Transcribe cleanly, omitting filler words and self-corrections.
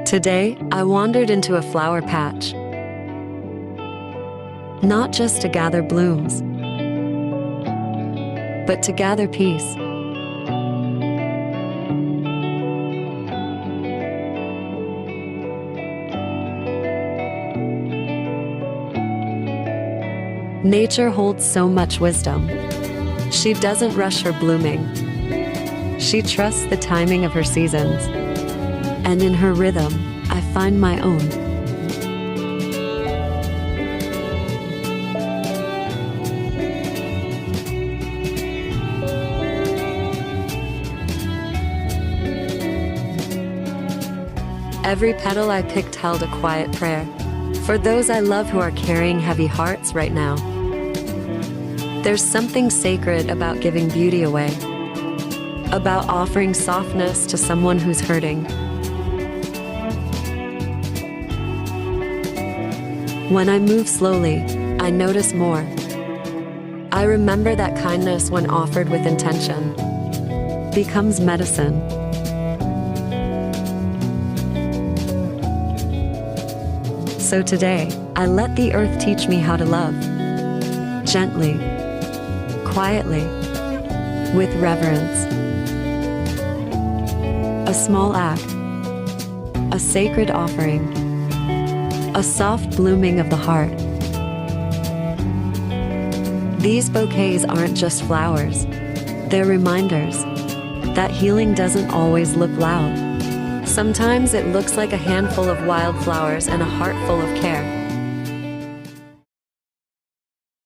Today, I wandered into a flower patch, not just to gather blooms, but to gather peace. Nature holds so much wisdom. She doesn't rush her blooming. She trusts the timing of her seasons. And in her rhythm, I find my own. Every petal I picked held a quiet prayer for those I love who are carrying heavy hearts right now. There's something sacred about giving beauty away, about offering softness to someone who's hurting. When I move slowly, I notice more. I remember that kindness, when offered with intention, becomes medicine. So today, I let the earth teach me how to love. Gently, quietly, with reverence. A small act, a sacred offering, a soft blooming of the heart. These bouquets aren't just flowers. They're reminders that healing doesn't always look loud. Sometimes it looks like a handful of wildflowers and a heart full of care.